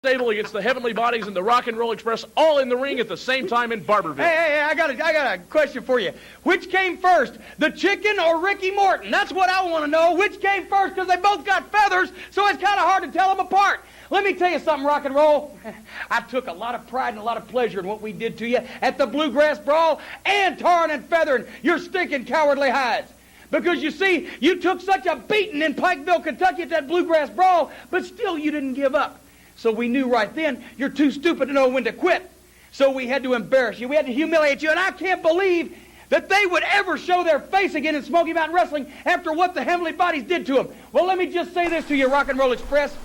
Stable against the Heavenly Bodies and the Rock and Roll Express, all in the ring at the same time in Barberville. Hey, I got a question for you. Which came first, the chicken or Ricky Morton? That's what I want to know. Which came first? Because they both got feathers, so it's kind of hard to tell them apart. Let me tell you something, Rock and Roll. I took a lot of pride and a lot of pleasure in what we did to you at the Bluegrass Brawl and tarring and feathering your stinking cowardly hides. Because you see, you took such a beating in Pikeville, Kentucky at that Bluegrass Brawl, but still you didn't give up. So we knew right then you're too stupid to know when to quit. So we had to embarrass you. We had to humiliate you. And I can't believe that they would ever show their face again in Smoky Mountain Wrestling after what the Heavenly Bodies did to them. Well, let me just say this to you, Rock and Roll Express.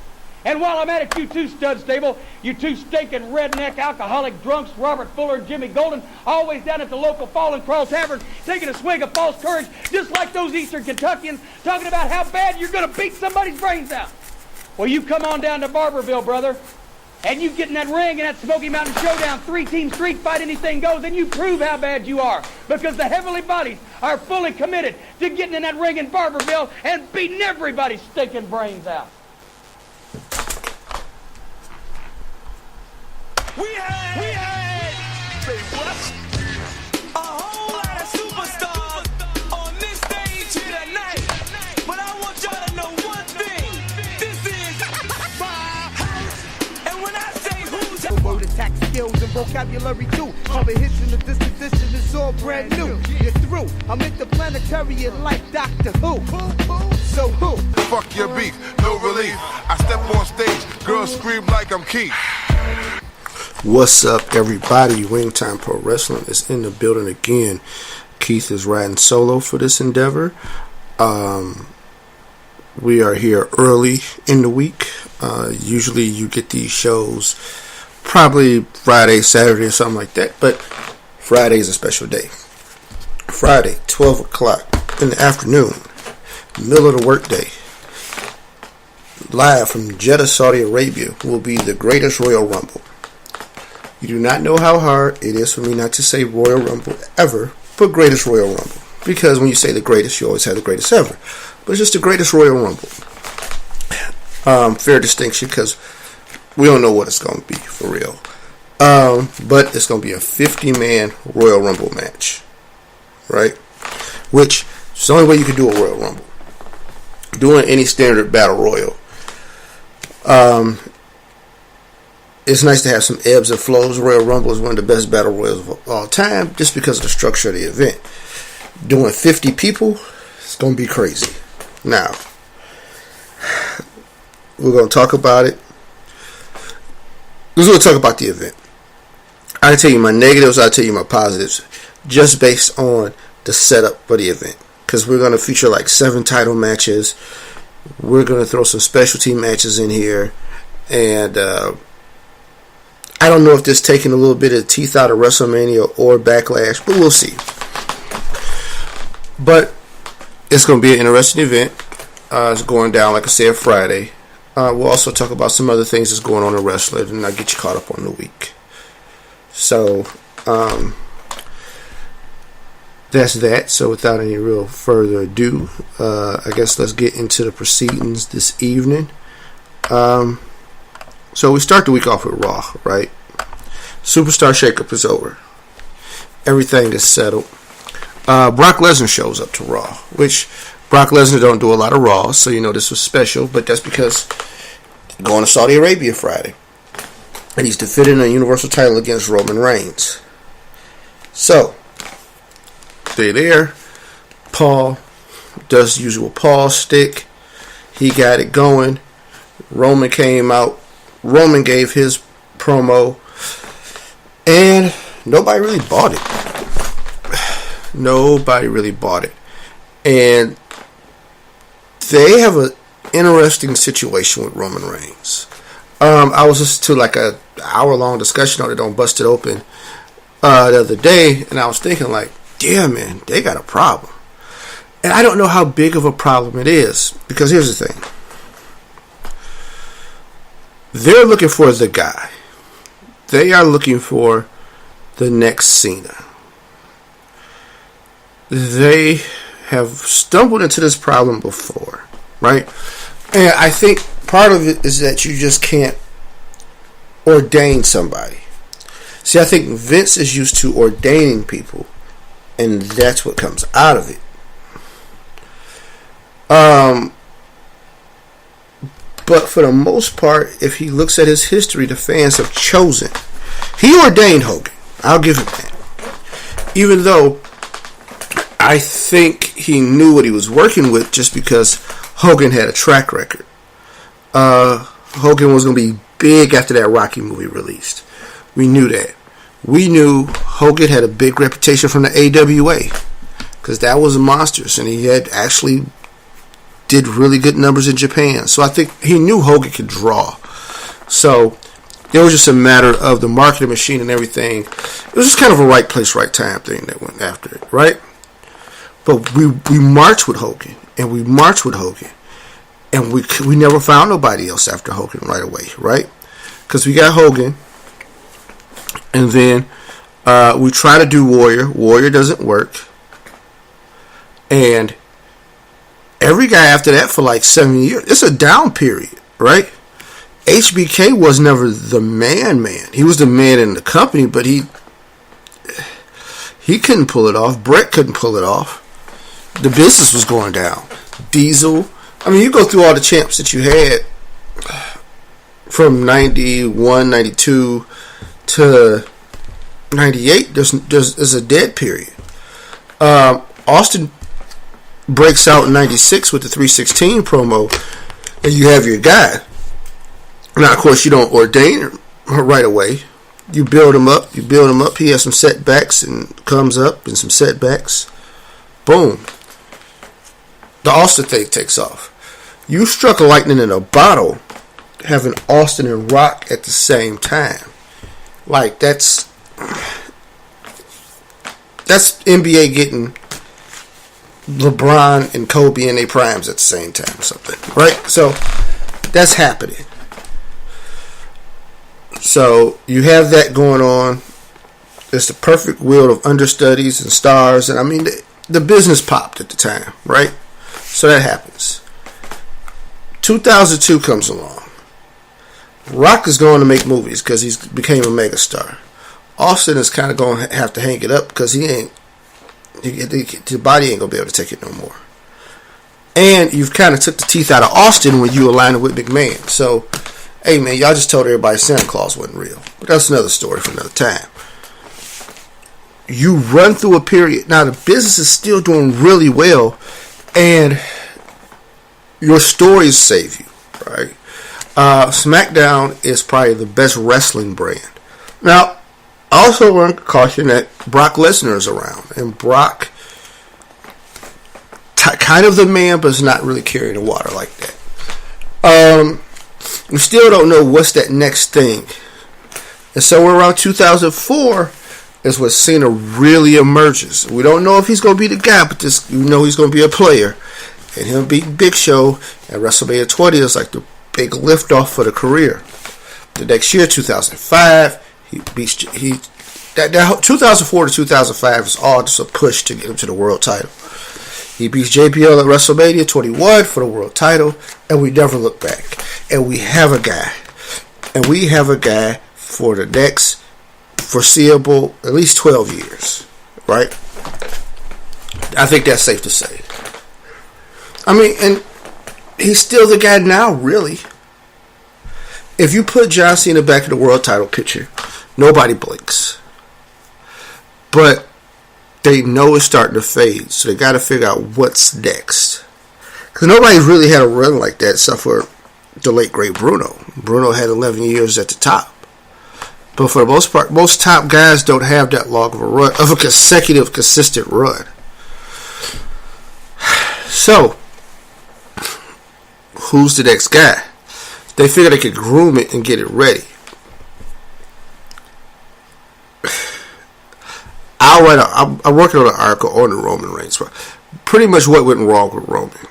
And while I'm at it, you two stud stable, you two stinking redneck alcoholic drunks, Robert Fuller and Jimmy Golden, always down at the local Fall and Crawl Tavern, taking a swig of false courage, just like those Eastern Kentuckians, talking about how bad you're going to beat somebody's brains out. Well, you come on down to Barberville, brother, and you get in that ring in that Smoky Mountain Showdown, three-team street fight, anything goes, and you prove how bad you are. Because the Heavenly Bodies are fully committed to getting in that ring in Barberville and beating everybody's stinking brains out. We had a whole lot of superstars on this stage here tonight. But I want y'all to know one thing. This is my house. And when I say who's the word attack skills and vocabulary too. All the hits in the disposition is all brand new. You're through. I'm interplanetary and like Doctor Who. So who? Fuck your beef, no relief. I step on stage, girls scream like I'm Keith. What's up, everybody? Ringtime Pro Wrestling is in the building again. Keith is riding solo for this endeavor. We are here early in the week. Usually you get these shows probably Friday, Saturday, or something like that. But Friday is a special day. Friday, 12 o'clock in the afternoon, middle of the workday. Live from Jeddah, Saudi Arabia, will be the greatest Royal Rumble. You do not know how hard it is for me not to say Royal Rumble ever, but greatest Royal Rumble. Because when you say the greatest, you always have the greatest ever. But it's just the greatest Royal Rumble. Fair distinction, because we don't know what it's going to be, for real. But it's going to be a 50-man Royal Rumble match. Right? Which is the only way you can do a Royal Rumble. Doing any standard battle royal. It's nice to have some ebbs and flows. Royal Rumble is one of the best battle royals of all time, just because of the structure of the event. Doing 50 people, it's going to be crazy. Now, we're going to talk about it. We're going to talk about the event. I'll tell you my negatives, I'll tell you my positives, just based on the setup for the event. Because we're going to feature like 7 title matches. We're going to throw some specialty matches in here. And I don't know if this is taking a little bit of teeth out of WrestleMania or Backlash, but we'll see. But it's going to be an interesting event. It's going down, like I said, Friday. We'll also talk about some other things that's going on in wrestling, and I'll get you caught up on the week. So, that's that. So, without any real further ado, I guess let's get into the proceedings this evening. So we start the week off with Raw, right? Superstar shakeup is over. Everything is settled. Brock Lesnar shows up to Raw, which Brock Lesnar don't do a lot of Raw, so you know this was special, but that's because he's going to Saudi Arabia Friday. And he's defending a Universal title against Roman Reigns. So, they're there. Paul does the usual Paul stick. He got it going. Roman came out. Roman gave his promo, and nobody really bought it. Nobody really bought it. And they have an interesting situation with Roman Reigns. I was listening to like a hour-long discussion on it on Busted Open the other day, and I was thinking like, damn, man, they got a problem. And I don't know how big of a problem it is, because here's the thing. They're looking for the guy. They are looking for the next Cena. They have stumbled into this problem before, right? And I think part of it is that you just can't ordain somebody. See, I think Vince is used to ordaining people, and that's what comes out of it. But for the most part, if he looks at his history, the fans have chosen. He ordained Hogan. I'll give him that. Even though I think he knew what he was working with just because Hogan had a track record. Hogan was going to be big after that Rocky movie released. We knew that. We knew Hogan had a big reputation from the AWA because that was a monstrous, and he had actually did really good numbers in Japan. So I think he knew Hogan could draw. So it was just a matter of the marketing machine and everything. It was just kind of a right place, right time thing that went after it, right? But we marched with Hogan, and we marched with Hogan, and we never found nobody else after Hogan right away, right? Because we got Hogan, and then we try to do Warrior. Warrior doesn't work, and every guy after that for like 7 years, it's a down period, right? HBK was never the man. He was the man in the company, but he couldn't pull it off. Brett couldn't pull it off. The business was going down. Diesel. I mean, you go through all the champs that you had from 91, 92 to 98. There's a dead period. Austin breaks out in 96 with the 316 promo, and you have your guy. Now, of course, you don't ordain him right away. You build him up. He has some setbacks and comes up, and some setbacks. Boom. The Austin thing takes off. You struck lightning in a bottle having Austin and Rock at the same time. Like, that's NBA getting LeBron and Kobe in their primes at the same time or something, right? So that's happening. So you have that going on. It's the perfect wheel of understudies and stars, and I mean the business popped at the time, right? So that happens. 2002 comes along. Rock is going to make movies because he's became a megastar. Austin is kind of going to have to hang it up because the body ain't going to be able to take it no more. And you've kind of took the teeth out of Austin when you align it with McMahon. So, hey man, y'all just told everybody Santa Claus wasn't real. But that's another story for another time. You run through a period. Now the business is still doing really well, and your stories save you, right? SmackDown is probably the best wrestling brand. Now, I also want to caution that Brock Lesnar is around, and Brock kind of the man, but is not really carrying the water like that. We still don't know what's that next thing. And somewhere around 2004 is when Cena really emerges. We don't know if he's going to be the guy, but we know he's going to be a player. And him beating Big Show at WrestleMania 20 is like the big liftoff for the career. The next year, 2005, he beats 2004 to 2005 is all just a push to get him to the world title. He beats JBL at WrestleMania 21 for the world title, and we never look back. And we have a guy. And we have a guy for the next foreseeable at least 12 years. Right? I think that's safe to say. I mean, and he's still the guy now, really. If you put John Cena back in the world title picture, nobody blinks. But they know it's starting to fade, so they got to figure out what's next. Because nobody's really had a run like that except for the late great Bruno. Bruno had 11 years at the top. But for the most part, most top guys don't have that long of a run, of a consecutive, consistent run. So, who's the next guy? They figure they could groom it and get it ready. I'm working on an article on the Roman Reigns. Pretty much what went wrong with Roman.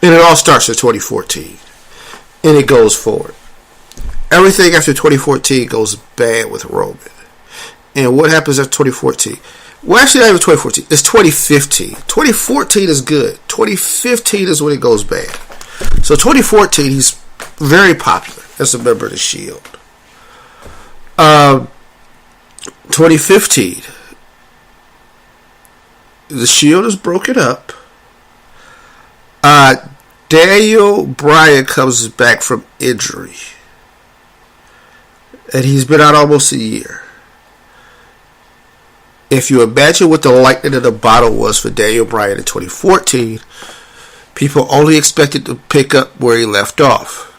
And it all starts in 2014. And it goes forward. Everything after 2014 goes bad with Roman. And what happens after 2014? Well, actually, not even 2014. It's 2015. 2014 is good. 2015 is when it goes bad. So 2014, he's very popular as a member of the Shield. 2015, the Shield is broken up. Daniel Bryan comes back from injury, and he's been out almost a year. If you imagine what the lightning in the bottle was for Daniel Bryan in 2014, people only expected to pick up where he left off.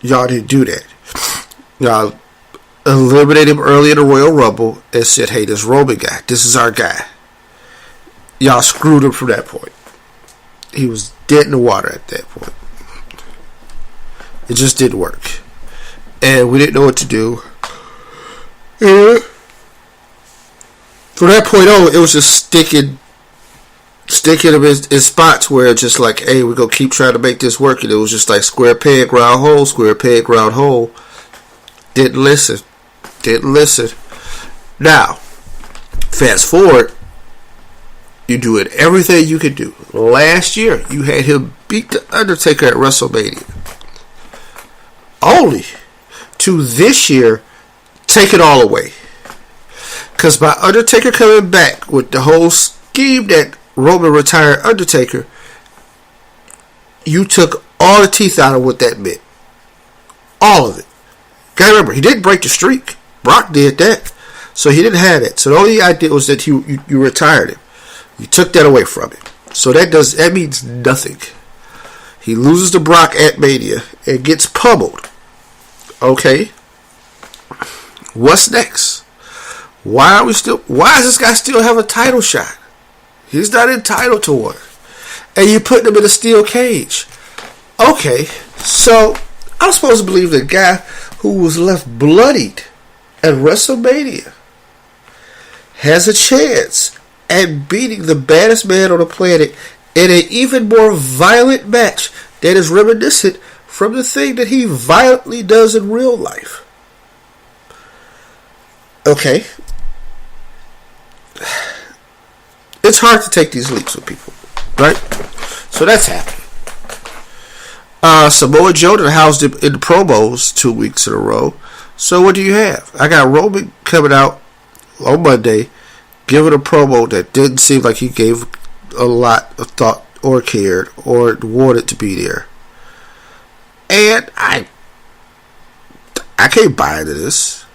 Y'all didn't do that. Y'all eliminated him early in the Royal Rumble and said, hey, this Roman guy, this is our guy. Y'all screwed him from that point. He was dead in the water at that point. It just didn't work. And we didn't know what to do. And from that point on, it was just sticking him in spots where it's just like, hey, we're going to keep trying to make this work. And it was just like square peg, round hole, square peg, round hole. Didn't listen. Now, fast forward, you doing everything you could do. Last year, you had him beat The Undertaker at WrestleMania. Only to this year, take it all away. Because by Undertaker coming back with the whole scheme that Roman retired Undertaker, you took all the teeth out of what that meant. All of it. Gotta remember, he didn't break the streak. Brock did that. So he didn't have it. So the only idea was that you retired him. You took that away from him. So that means nothing. He loses to Brock at Mania and gets pummeled. Okay. What's next? Why does this guy still have a title shot? He's not entitled to one. And you put him in a steel cage. Okay. So I'm supposed to believe the guy who was left bloodied at WrestleMania has a chance at beating the baddest man on the planet in an even more violent match that is reminiscent from the thing that he violently does in real life. Okay. It's hard to take these leaps with people, right? So that's happening. Samoa Joe that housed him in the promos 2 weeks in a row. So what do you have? I got Roman coming out on Monday, giving a promo that didn't seem like he gave a lot of thought or cared or wanted to be there. And I can't buy into this.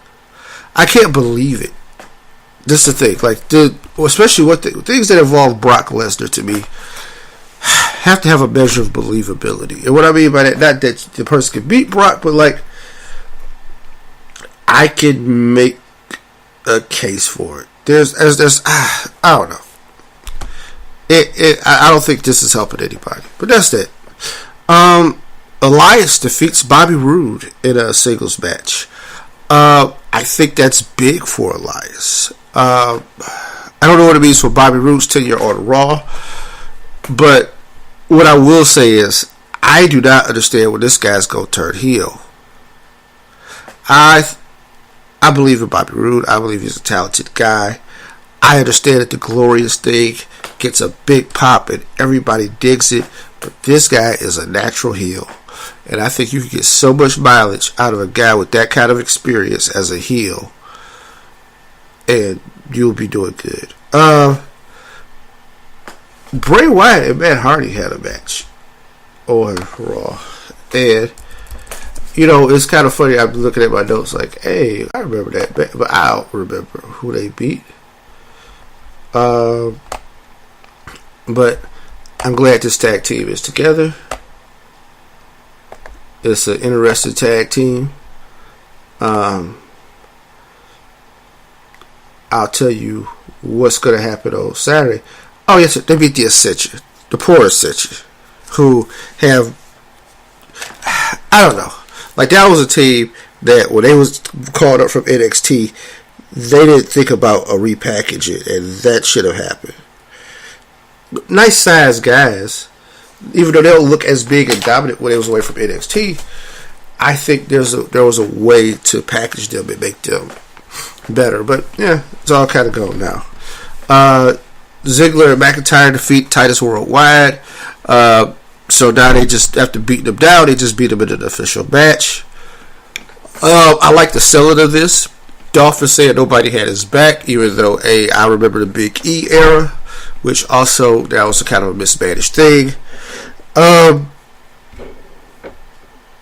I can't believe it. This is the thing. Like, especially things that involve Brock Lesnar to me have to have a measure of believability. And what I mean by that, not that the person can beat Brock, but like, I can make a case for it. I don't know. I don't think this is helping anybody. But that's that. Elias defeats Bobby Roode in a singles match. I think that's big for Elias. I don't know what it means for Bobby Roode's tenure on Raw, but what I will say is I do not understand when this guy's going to turn heel. I believe in Bobby Roode. I believe he's a talented guy. I understand that the Glorious thing gets a big pop and everybody digs it, but this guy is a natural heel. And I think you can get so much mileage out of a guy with that kind of experience as a heel, and you'll be doing good. Bray Wyatt and Matt Hardy had a match on Raw. And, you know, it's kind of funny. I'm looking at my notes like, hey, I remember that, but I don't remember who they beat. But I'm glad this tag team is together. It's an interesting tag team. I'll tell you what's going to happen on Saturday. Oh, yes, they beat the Ascension. The poor Ascension. Who have... I don't know. Like, that was a team that when they was called up from NXT, they didn't think about a repackaging, and that should have happened. Nice sized guys. Even though they don't look as big and dominant when they was away from NXT, I think there was a way to package them and make them better. But yeah, it's all kind of gone now. Ziggler and McIntyre defeat Titus Worldwide. So now they just, after beating them down, they just beat them in an official match. I like the selling of this. Dolph is saying nobody had his back, even though I remember the Big E era, which also that was a kind of a mismanaged thing.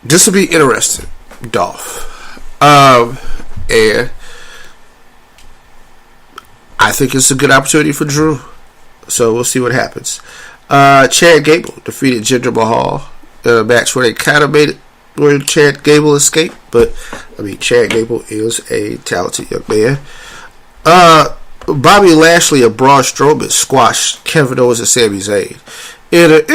This will be interesting, Dolph. And I think it's a good opportunity for Drew. So we'll see what happens. Chad Gable defeated Jinder Mahal in a match where they kind of made it where Chad Gable escaped. But, I mean, Chad Gable is a talented young man. Bobby Lashley and Braun Strowman squashed Kevin Owens and Sami Zayn. It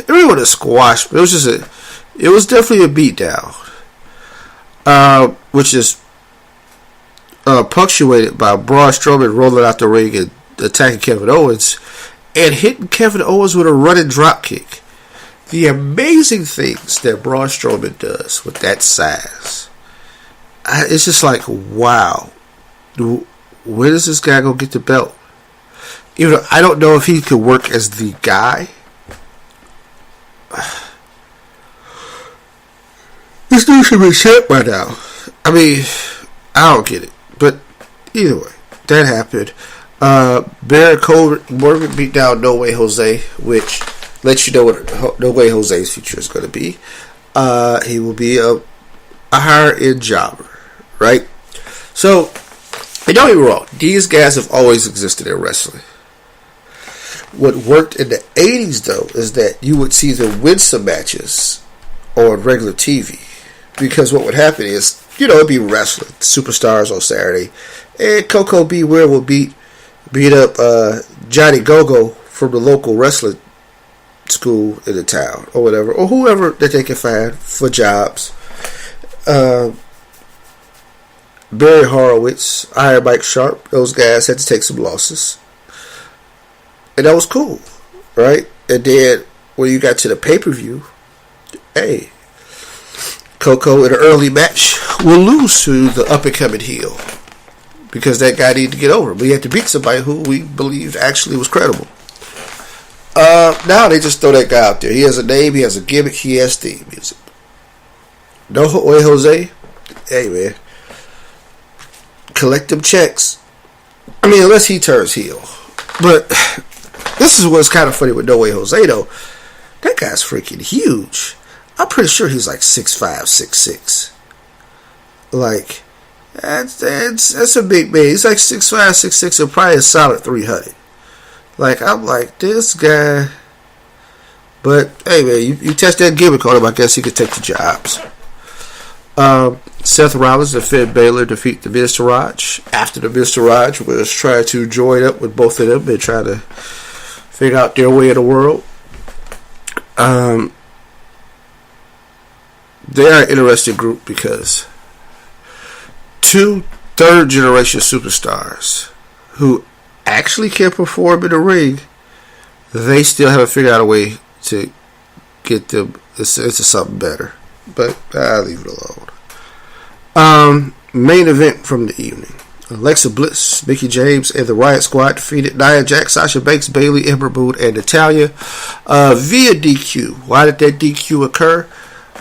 really wasn't a squash, but it was definitely a beatdown. Which is punctuated by Braun Strowman rolling out the ring and attacking Kevin Owens and hitting Kevin Owens with a running drop kick. The amazing things that Braun Strowman does with that size, it's just like, wow, where does this guy go get the belt? Even though I don't know if he could work as the guy. This dude should be shit by now. I mean, I don't get it. But either way, that happened. Baron Corbin beat down No Way Jose, which lets you know what No Way Jose's future is going to be. He will be a higher end jobber, right? So, and don't get me wrong, these guys have always existed in wrestling. What worked in the 80s, though, is that you would see them win some matches on regular TV. Because what would happen is, it'd be wrestling, superstars on Saturday, and Coco Beware will beat up Johnny Go-Go from the local wrestling school in the town, or whatever, or whoever that they can find for jobs. Barry Horowitz, Iron Mike Sharp, those guys had to take some losses. And that was cool, right? And then when you got to the pay-per-view, hey, Coco in an early match will lose to the up-and-coming heel because that guy needed to get over. But he had to beat somebody who we believed actually was credible. Now they just throw that guy out there. He has a name, he has a gimmick, he has theme music. No Way Jose, hey man, collect them checks. I mean, unless he turns heel. But this is what's kind of funny with No Way Jose though. That guy's freaking huge. I'm pretty sure he's like 6'5", 6'6". Like, that's a big man. He's like 6'5", 6'6", and probably a solid 300. Like, I'm like, this guy. But, hey, man, you test that gimmick on him, I guess he could take the jobs. Seth Rollins and Finn Balor defeat the Miztourage. After the Miztourage was trying to join up with both of them and try to figure out their way in the world. They are an interesting group because two third-generation superstars who actually can perform in the ring, they still haven't figured out a way to get them into something better. But I'll leave it alone. Main event from the evening. Alexa Bliss, Mickie James, and the Wyatt Squad defeated Nia Jax, Sasha Banks, Bayley, Ember, Roode, and Natalya via DQ. Why did that DQ occur?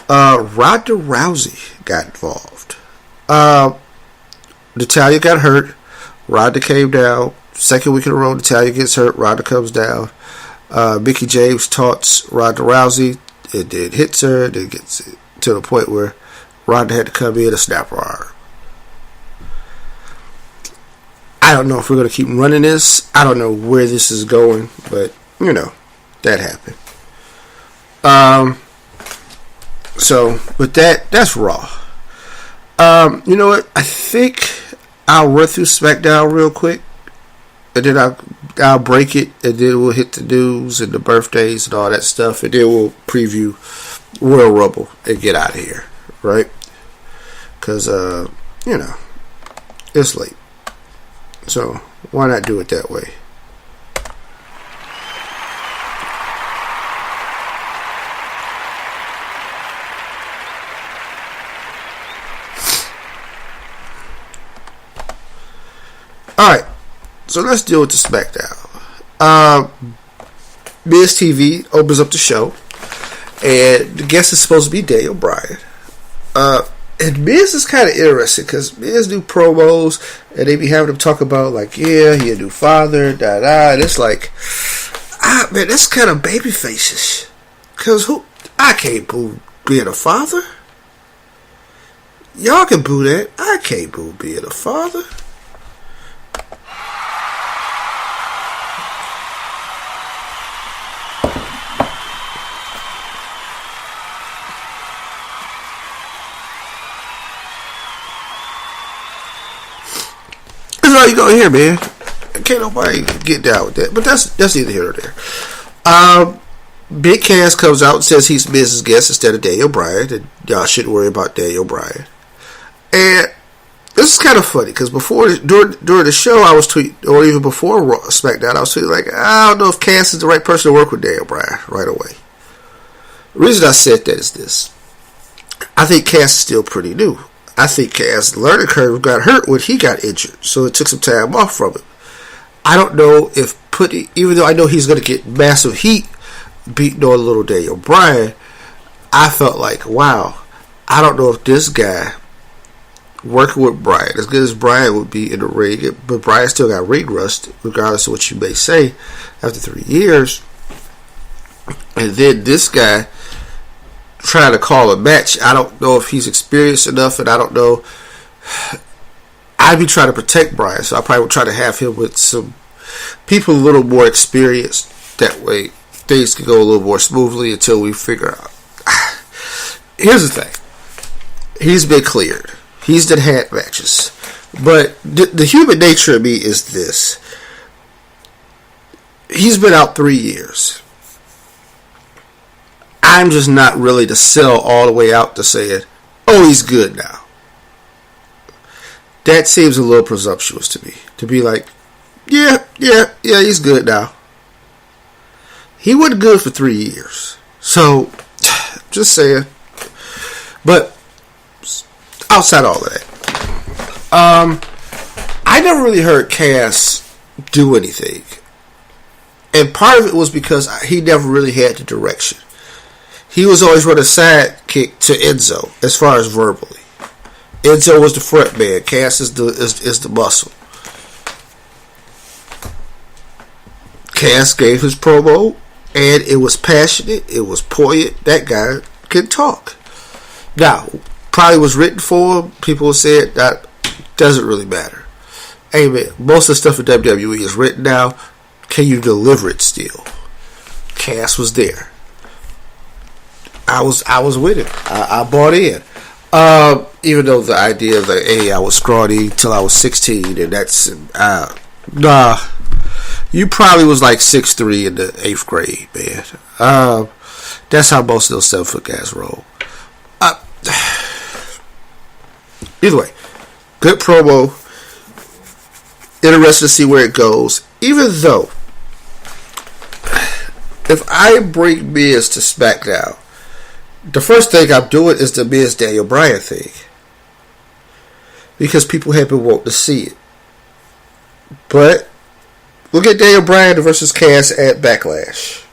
Ronda Rousey got involved. Natalya got hurt. Ronda came down. Second week in a row, Natalya gets hurt. Ronda comes down. Mickie James taunts Ronda Rousey. It then hits her. Then gets to the point where Ronda had to come in and snap her arm. I don't know if we're going to keep running this. I don't know where this is going. But, that happened. So, with that's Raw. You know what? I think I'll run through SmackDown real quick. And then I'll break it. And then we'll hit the news and the birthdays and all that stuff. And then we'll preview Royal Rumble and get out of here. Right? Because, it's late. So, why not do it that way? Alright, so let's deal with the SmackDown. Miz TV opens up the show, and the guest is supposed to be Daniel Bryan. And Miz is kind of interesting because Miz do promos and they be having him talk about like, yeah, he a new father, da. And it's like, man, that's kind of baby faces. Because I can't boo being a father. Y'all can boo that. I can't boo being a father. That's all you gonna hear, man. Can't nobody get down with that. But that's neither here nor there. Big Cass comes out and says he's Miz's guest instead of Daniel Bryan, and y'all shouldn't worry about Daniel Bryan. And this is kind of funny because during the show I was tweeting, or even before SmackDown, I was tweeting like, I don't know if Cass is the right person to work with Daniel Bryan right away. The reason I said that is this: I think Cass is still pretty new. I think Cass' learning curve got hurt when he got injured, so it took some time off from him. I don't know if even though I know he's going to get massive heat beating on little Daniel Bryan, I felt like, wow, I don't know if this guy working with Bryan, as good as Bryan would be in the ring, but Bryan still got ring rust, regardless of what you may say, after 3 years. And then this guy trying to call a match, I don't know if he's experienced enough, and I don't know. I'd be trying to protect Bryan, so I probably would try to have him with some people a little more experienced. That way, things can go a little more smoothly until we figure out. Here's the thing: he's been cleared. He's done hat matches, but the human nature of me is this: he's been out 3 years. I'm just not really to sell all the way out to saying, oh, he's good now. That seems a little presumptuous to me. To be like, yeah, he's good now. He wasn't good for 3 years. So, just saying. But, outside all of that, I never really heard Cass do anything. And part of it was because he never really had the direction. He was always running sidekick to Enzo, as far as verbally. Enzo was the front man. Cass is the muscle. Cass gave his promo, and it was passionate. It was poignant. That guy can talk. Now, probably was written for him. People said that doesn't really matter. Hey man, most of the stuff in WWE is written now. Can you deliver it still? Cass was there. I was with it. I bought in. Even though the idea of like, hey, I was scrawny till I was 16, and that's nah. You probably was like 6'3" in the 8th grade, man. That's how most of those 7-foot guys roll. Either way, good promo. Interested to see where it goes. Even though, if I bring Miz to SmackDown, the first thing I'm doing is the Miz Daniel Bryan thing. Because people have been wanting to see it. But look at Daniel Bryan versus Cass at Backlash.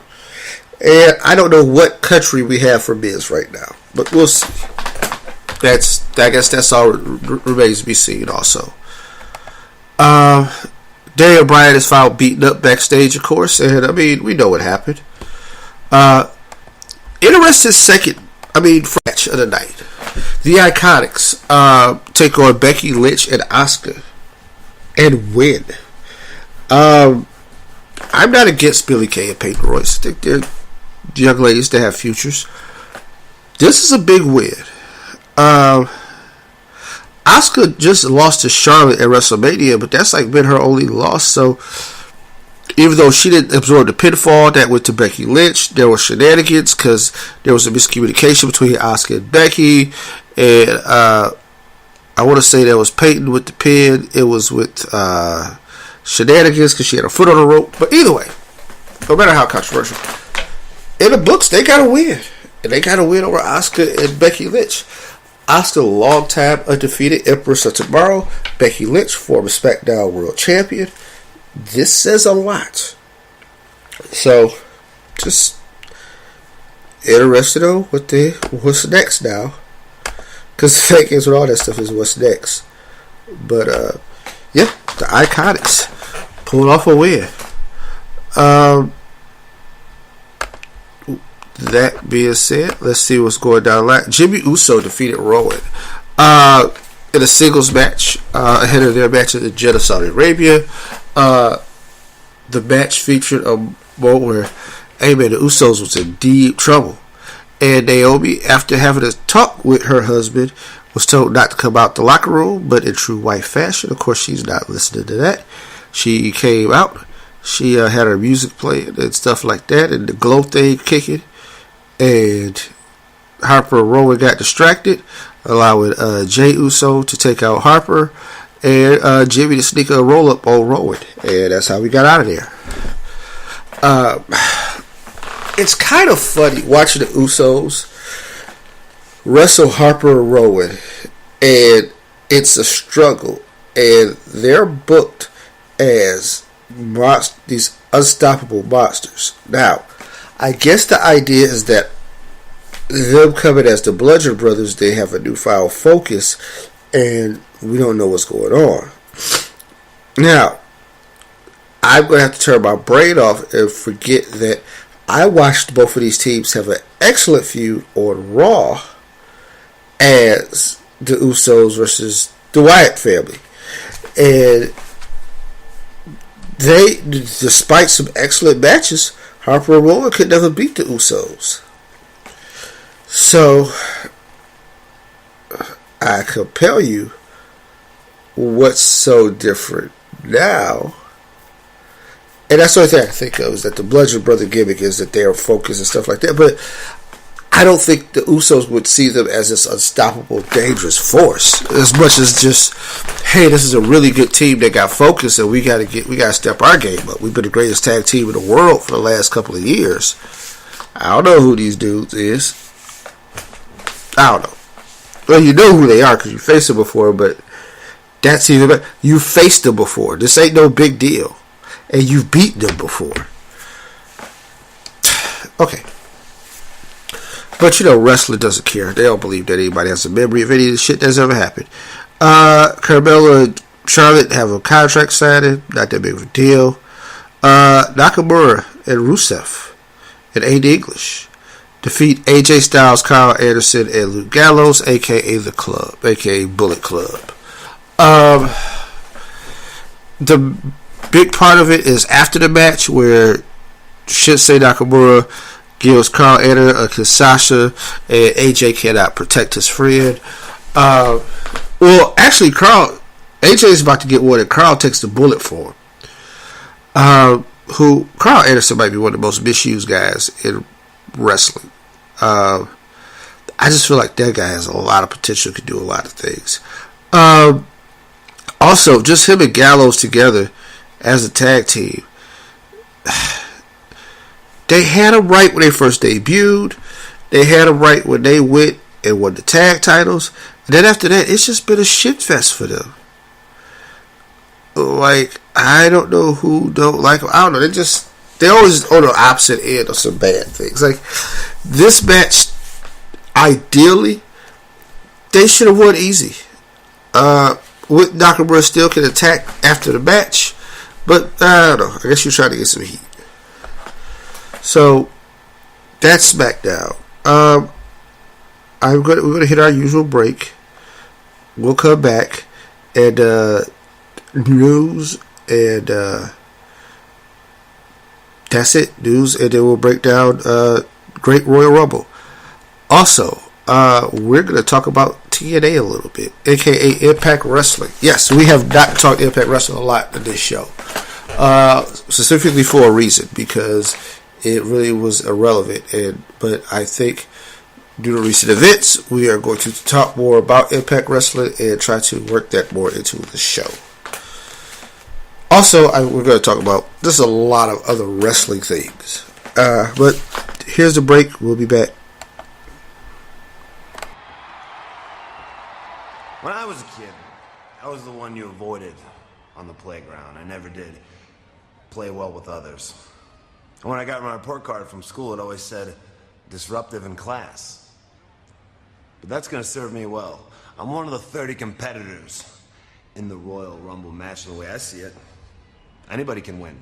And I don't know what country we have for Miz right now. But we'll see. I guess that's all remains to be seen also. Daniel Bryan is found beaten up backstage, of course. And I mean, we know what happened. Interesting match of the night. The Iconics take on Becky Lynch and Asuka and win. I'm not against Billie Kay and Peyton Royce. I think they're young ladies that have futures. This is a big win. Asuka just lost to Charlotte at WrestleMania, but that's like been her only loss. So even though she didn't absorb the pinfall that went to Becky Lynch, there was shenanigans because there was a miscommunication between Asuka and Becky, and I want to say that was Peyton with the pin. It was with shenanigans because she had her foot on the rope. But either way, no matter how controversial, in the books they got to win, and they got to win over Asuka and Becky Lynch. Asuka, long-time undefeated Empress of Tomorrow. Becky Lynch, former SmackDown World Champion. This says a lot. So, just interested on what's next now. Because the thing is with all that stuff is what's next. But, yeah, the Iconics pulled off a win. That being said, let's see what's going down the line. Jimmy Uso defeated Rowan in a singles match ahead of their match at the Jeddah, Saudi Arabia. The match featured a moment where, hey man, the Usos was in deep trouble. And Naomi, after having a talk with her husband, was told not to come out the locker room, but in true wife fashion, of course, she's not listening to that. She came out. She had her music playing and stuff like that, and the glow thing kicking. And Harper and Rowan got distracted, allowing Jey Uso to take out Harper and Jimmy to sneak a roll up on Rowan. And that's how we got out of there. It's kind of funny watching the Usos wrestle Harper and Rowan, and it's a struggle. And they're booked as these unstoppable monsters. Now, I guess the idea is that them coming as the Bludgeon Brothers, they have a newfound focus, and we don't know what's going on. Now, I'm going to have to turn my brain off and forget that I watched both of these teams have an excellent feud on Raw as the Usos versus the Wyatt family. And they, despite some excellent matches, Harper and Rowan could never beat the Usos. So, I compel you, what's so different now? And that's the only thing I can think of, is that the Bludgeon Brother gimmick is that they are focused and stuff like that. But I don't think the Usos would see them as this unstoppable, dangerous force, as much as just, hey, this is a really good team that got focused, and we got to step our game up. We've been the greatest tag team in the world for the last couple of years. I don't know who these dudes is. I don't know. Well, you know who they are because you faced them before, but that's even better. You faced them before. This ain't no big deal. And you've beaten them before. Okay. But, wrestling doesn't care. They don't believe that anybody has a memory of any of the shit that's ever happened. Carmella and Charlotte have a contract signing. Not that big of a deal. Nakamura and Rusev and A.D. English defeat AJ Styles, Kyle Anderson, and Luke Gallows, a.k.a. The Club, a.k.a. Bullet Club. The big part of it is after the match where Shinsuke Nakamura gives Carl Anderson because Sasha and AJ cannot protect his friend. Well, actually, AJ is about to get one, and Carl takes the bullet for him. Carl Anderson might be one of the most misused guys in wrestling. I just feel like that guy has a lot of potential, can do a lot of things. Also, just him and Gallows together as a tag team. They had them right when they first debuted. They had them right when they went and won the tag titles. And then after that, it's just been a shit fest for them. Like, I don't know who don't like them. I don't know. They're always on the opposite end of some bad things. Like, this match, ideally, they should have won easy. With Nakamura still can attack after the match. But, I don't know. I guess you're trying to get some heat. So, that's SmackDown. We're going to hit our usual break. We'll come back. And, news. And, that's it. News. And then we'll break down Great Royal Rumble. Also, we're going to talk about TNA a little bit, aka Impact Wrestling. Yes, we have not talked Impact Wrestling a lot in this show, specifically for a reason, because it really was irrelevant. But I think due to recent events, we are going to talk more about Impact Wrestling and try to work that more into the show. Also, we're going to talk about just a lot of other wrestling things. But here's the break. We'll be back. When I was a kid, I was the one you avoided on the playground. I never did play well with others. And when I got my report card from school, it always said, disruptive in class. But that's gonna serve me well. I'm one of the 30 competitors in the Royal Rumble match, the way I see it. Anybody can win.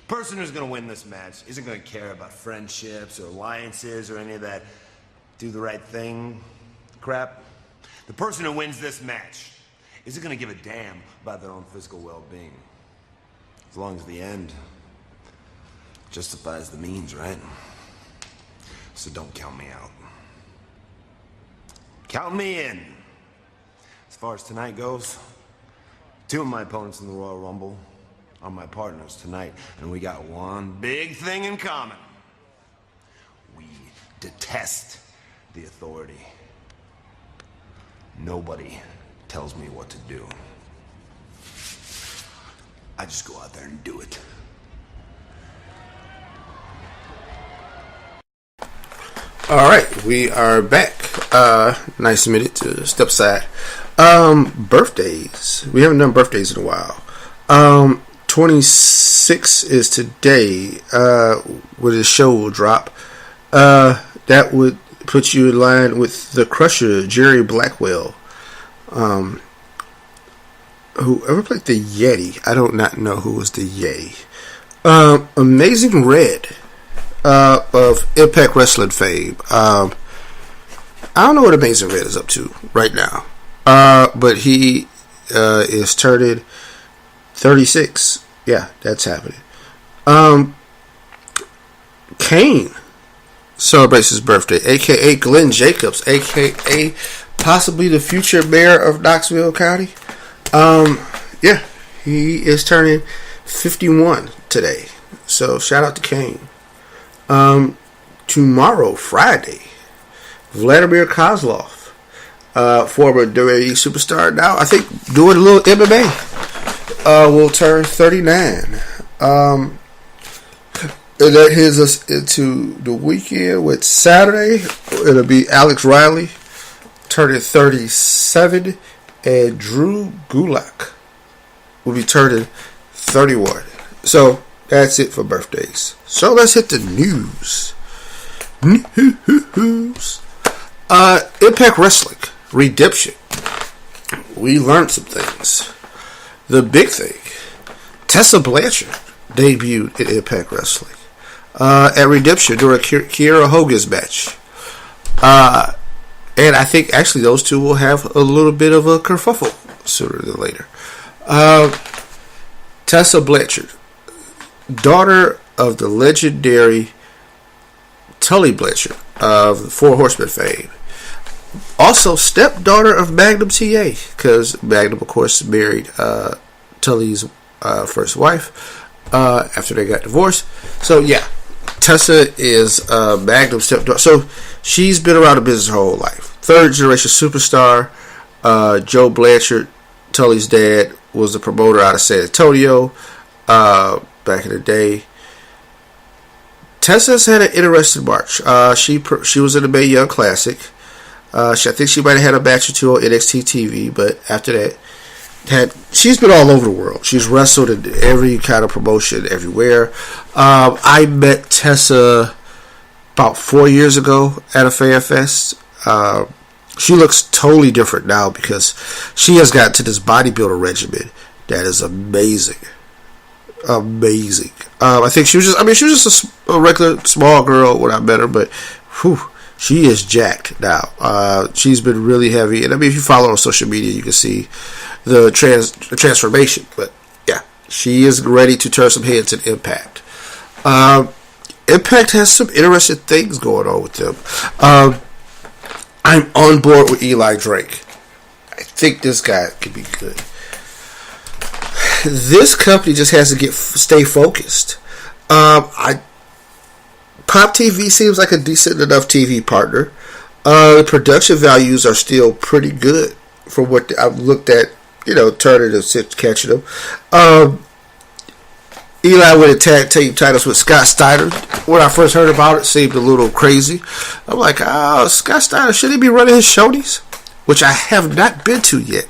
The person who's gonna win this match isn't gonna care about friendships or alliances or any of that do the right thing crap. The person who wins this match isn't gonna give a damn about their own physical well-being. As long as the end justifies the means, right? So don't count me out. Count me in. As far as tonight goes, 2 of my opponents in the Royal Rumble are my partners tonight, and we got one big thing in common. We detest the authority. Nobody tells me what to do. I just go out there and do it. All right, we are back. Nice minute to step aside. Birthdays. We haven't done birthdays in a while. 26 is today. When the show will drop. That would put you in line with the Crusher, Jerry Blackwell. Whoever played the Yeti, I do not know who was the Yeti. Amazing Red of Impact Wrestling fame. I don't know what Amazing Red is up to right now, but he is turning 36. Yeah, that's happening. Kane celebrates his birthday, a.k.a. Glenn Jacobs, a.k.a. possibly the future mayor of Knoxville County. Yeah, he is turning 51 today. So shout out to Kane. Tomorrow, Friday, Vladimir Kozlov, former WWE superstar, now I think doing a little MMA, will turn 39. And that heads us into the weekend with Saturday. It'll be Alex Riley turning 37, and Drew Gulak will be turning 31. So that's it for birthdays. So let's hit the news. Impact Wrestling Redemption. We learned some things. The big thing, Tessa Blanchard debuted in Impact Wrestling at Redemption during Kiera Hogan's match. And I think actually those two will have a little bit of a kerfuffle sooner than later. Tessa Blanchard, daughter of the legendary Tully Blanchard of the Four Horsemen fame. Also stepdaughter of Magnum TA, because Magnum, of course, married Tully's first wife after they got divorced. So yeah, Tessa is Magnum's stepdaughter. So she's been around the business her whole life. Third generation superstar. Joe Blanchard, Tully's dad, was a promoter out of San Antonio back in the day. Tessa's had an interesting march. She was in the Mae Young Classic. I think she might have had a match or two on NXT TV, but after that, she's been all over the world. She's wrestled in every kind of promotion everywhere. I met Tessa about 4 years ago at a Fan Fest. She looks totally different now because she has gotten to this bodybuilder regimen that is amazing. Amazing. I think she was just a regular small girl when I met her, but whew, she is jacked now. She's been really heavy, and I mean, if you follow her on social media, you can see the transformation. But yeah, she is ready to turn some heads in Impact. Impact has some interesting things going on with them. I'm on board with Eli Drake. I think this guy could be good. This company just has to stay focused. Pop TV seems like a decent enough TV partner. The production values are still pretty good from what I've looked at. Turning and catching them. Eli with a tag team titles with Scott Steiner. When I first heard about it, seemed a little crazy. I'm like, Scott Steiner, should he be running his shownies? Which I have not been to yet.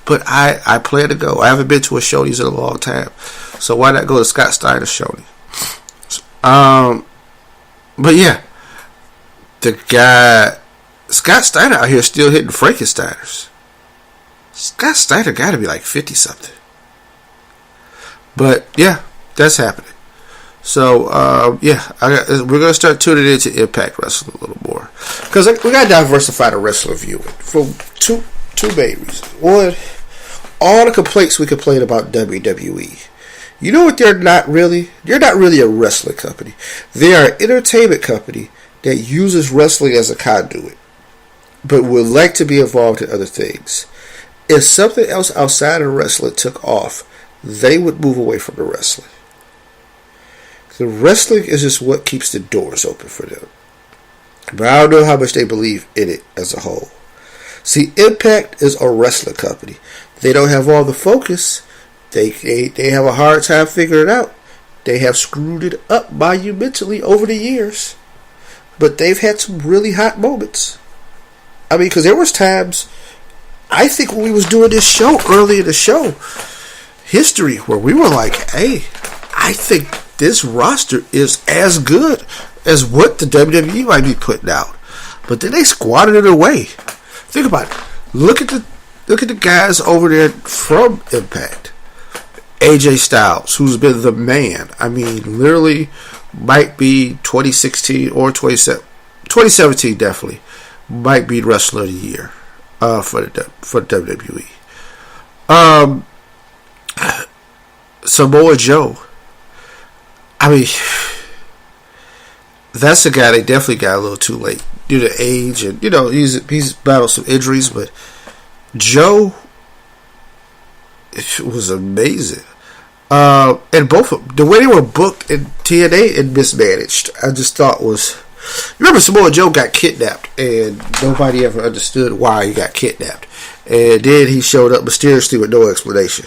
But I plan to go. I haven't been to a shownies in a long time. So why not go to Scott Steiner's shownies? But yeah, the guy Scott Steiner out here still hitting Frankensteiners. Scott Steiner got to be like 50-something. But, yeah, that's happening. So, we're going to start tuning into Impact Wrestling a little more. Because we got to diversify the wrestler viewing for two main reasons. One, all the complaints we complain about WWE. You know what they're not really? They're not really a wrestling company. They are an entertainment company that uses wrestling as a conduit, but would like to be involved in other things. If something else outside of wrestling took off, they would move away from the wrestling. The wrestling is just what keeps the doors open for them. But I don't know how much they believe in it as a whole. See, Impact is a wrestling company. They don't have all the focus. They have a hard time figuring it out. They have screwed it up monumentally over the years. But they've had some really hot moments. I mean, because there was times, I think when we was doing this show, early in the show, history, where we were like, hey, I think this roster is as good as what the WWE might be putting out. But then they squatted it away. Think about it. Look at the guys over there from Impact. AJ Styles, who's been the man. I mean, literally might be 2016 or 2017 definitely might be Wrestler of the Year for the WWE. Samoa Joe. I mean, that's a guy they definitely got a little too late due to age, and he's battled some injuries, but Joe was amazing. And both of them, the way they were booked in TNA and mismanaged, I just thought was. Remember, Samoa Joe got kidnapped, and nobody ever understood why he got kidnapped, and then he showed up mysteriously with no explanation.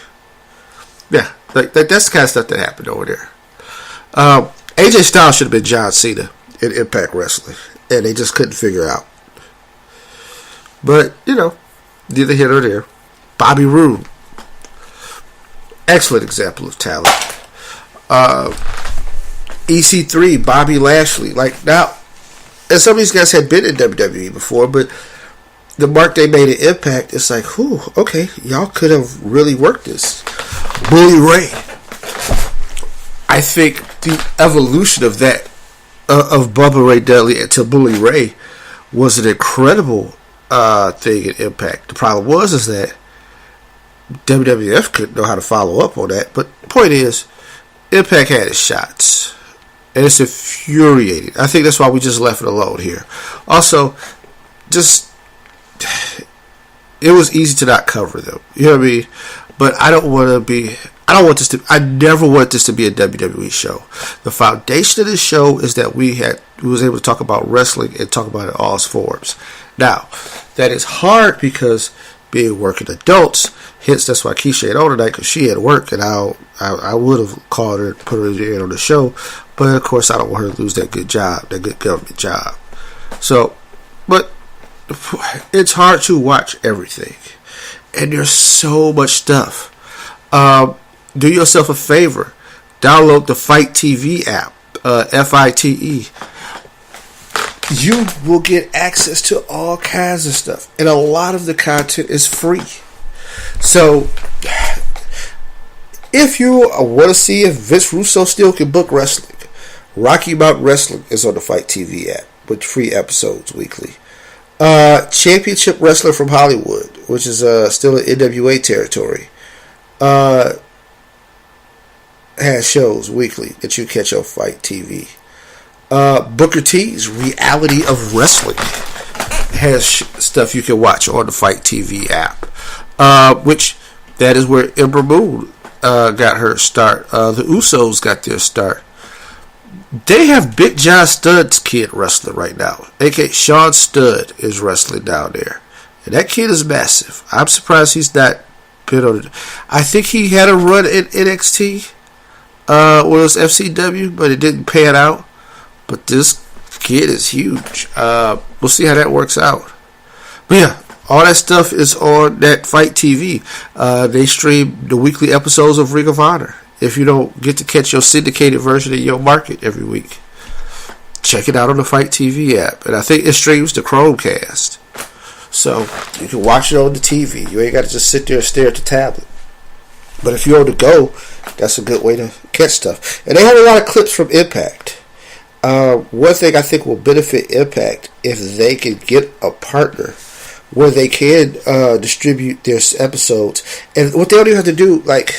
Yeah, like that's the kind of stuff that happened over there. AJ Styles should have been John Cena in Impact Wrestling, and they just couldn't figure it out. But neither here nor there. Bobby Roode, excellent example of talent. EC3, Bobby Lashley. Like now, and some of these guys had been in WWE before, but the mark they made in Impact, it's like, whew, okay, y'all could have really worked this. Bully Ray. I think the evolution of that, of Bubba Ray Dudley to Bully Ray, was an incredible thing in Impact. The problem is that WWF couldn't know how to follow up on that. But the point is, Impact had its shots. And it's infuriating. I think that's why we just left it alone here. Also, it was easy to not cover them. You know what I mean? But I never want this to be a WWE show. The foundation of this show is that we was able to talk about wrestling and talk about it in all its forms. Now, that is hard because being working adults, hence that's why Keisha ain't on tonight, because she had work, and I would have called her and put her in on the show, but of course I don't want her to lose that good government job. So, but it's hard to watch everything, and there's so much stuff. Do yourself a favor, download the Fight TV app, FITE. You will get access to all kinds of stuff, and a lot of the content is free. So, if you want to see if Vince Russo still can book wrestling, Rocky Mountain Wrestling is on the Fight TV app with free episodes weekly. Championship Wrestler from Hollywood, which is still in NWA territory, has shows weekly that you catch on Fight TV. Booker T's Reality of Wrestling has stuff you can watch on the Fight TV app, which that is where Ember Moon got her start. The Usos got their start. They have Big John Studd's kid wrestling right now. A.K.A. Sean Studd is wrestling down there, and that kid is massive. I'm surprised he's not been on it. I think he had a run in NXT when it was FCW, but it didn't pan out. But this kid is huge. We'll see how that works out. But yeah, all that stuff is on that Fight TV. They stream the weekly episodes of Ring of Honor if you don't get to catch your syndicated version in your market every week. check it out on the Fight TV app. And I think it streams to Chromecast. So you can watch it on the TV. You ain't got to just sit there and stare at the tablet. But if you're on the go, that's a good way to catch stuff. And they have a lot of clips from Impact. One thing I think will benefit Impact if they can get a partner where they can distribute their episodes. And what they don't even have to do, like,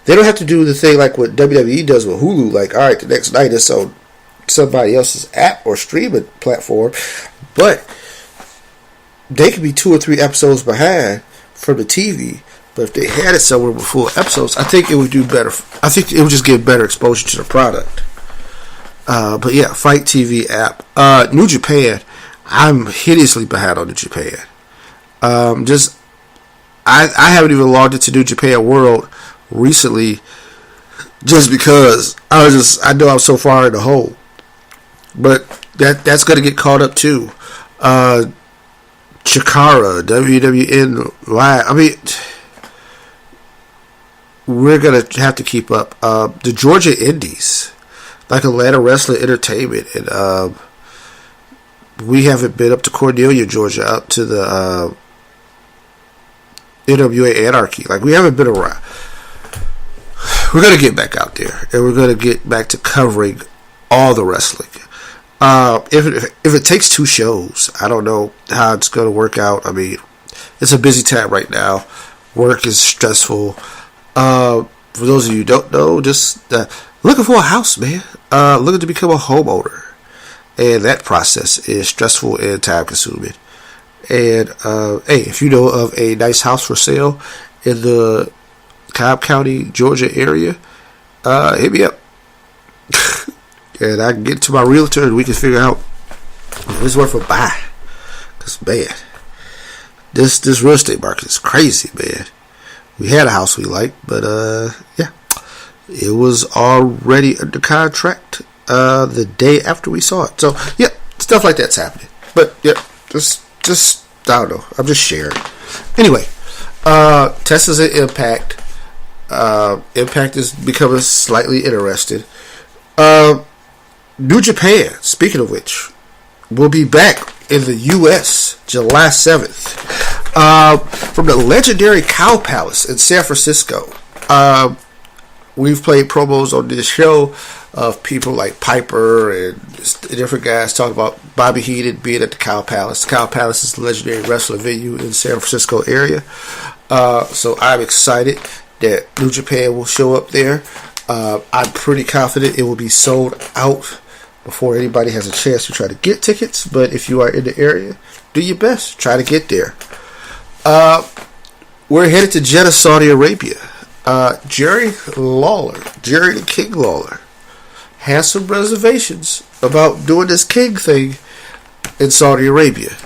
they don't have to do the thing like what WWE does with Hulu. Like, all right, the next night it's on somebody else's app or streaming platform. But they could be 2 or 3 episodes behind from the TV. But if they had it somewhere with full episodes, I think it would do better. I think it would just give better exposure to the product. But yeah, Fight TV app. New Japan. I'm hideously behind on New Japan. I haven't even logged into New Japan World recently, just because I know I'm so far in the hole. But that's gonna get caught up too. Chikara, WWN Live. I mean, we're gonna have to keep up. The Georgia Indies, like Atlanta Wrestling Entertainment, and we haven't been up to Cornelia, Georgia, up to the NWA Anarchy. Like, we haven't been around. We're gonna get back out there, and we're gonna get back to covering all the wrestling. If it takes 2 shows, I don't know how it's gonna work out. I mean, it's a busy time right now. Work is stressful. For those of you who don't know, just looking for a house, man. Looking to become a homeowner. And that process is stressful and time consuming. And hey, if you know of a nice house for sale in the Cobb County, Georgia area, hit me up. And I can get to my realtor and we can figure out if it's worth a buy. Because, man, this real estate market is crazy, man. We had a house we liked, but yeah, it was already under contract the day after we saw it. So yeah, stuff like that's happening. But yeah, just I don't know. I'm just sharing. Anyway, Tessa's an Impact. Impact is becoming slightly interested. New Japan, speaking of which, will be back in the U.S. July 7th. From the legendary Cow Palace in San Francisco. We've played promos on this show of people like Piper and different guys talking about Bobby Heenan being at the Cow Palace. The Cow Palace is a legendary wrestling venue in the San Francisco area. So I'm excited that New Japan will show up there. I'm pretty confident it will be sold out before anybody has a chance to try to get tickets. But if you are in the area, do your best. Try to get there. We're headed to Jeddah, Saudi Arabia. Jerry the King Lawler, has some reservations about doing this king thing in Saudi Arabia.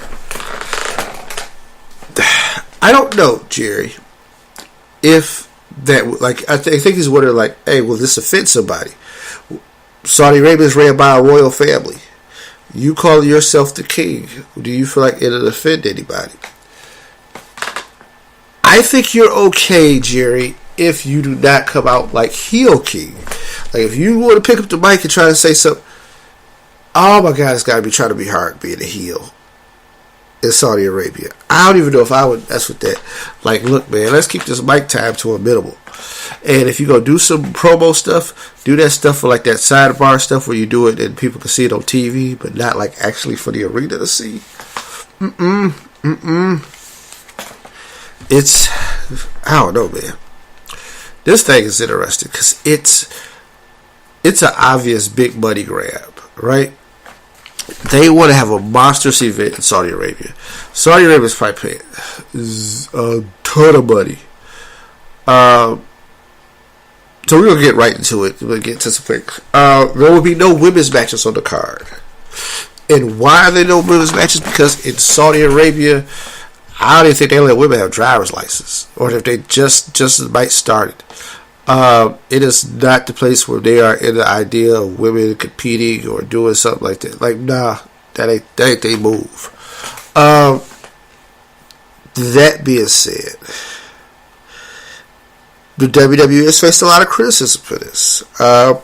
I don't know, Jerry, if that, like, I think he's wondering, like, hey, will this offend somebody? Saudi Arabia is ran by a royal family. You call yourself the king. Do you feel like it'll offend anybody? I think you're okay, Jerry, if you do not come out like heel king. Like, if you want to pick up the mic and try to say something, oh my God, it's got to be trying to be hard being a heel in Saudi Arabia. I don't even know if I would mess with that. Like, look, man, let's keep this mic time to a minimal. And if you go do some promo stuff, do that stuff for like that sidebar stuff where you do it and people can see it on TV, but not like actually for the arena to see. It's, I don't know, man. This thing is interesting because it's an obvious big money grab, right? They want to have a monstrous event in Saudi Arabia. Saudi Arabia is probably paying a ton of money. So we're going to get right into it. We'll get to some things. There will be no women's matches on the card. And why are there no women's matches? Because in Saudi Arabia, I don't even think they let women have driver's license. Or if they just might start it. It is not the place where they are in the idea of women competing or doing something like that. Like, nah, that ain't they move. That being said, the WWE has faced a lot of criticism for this.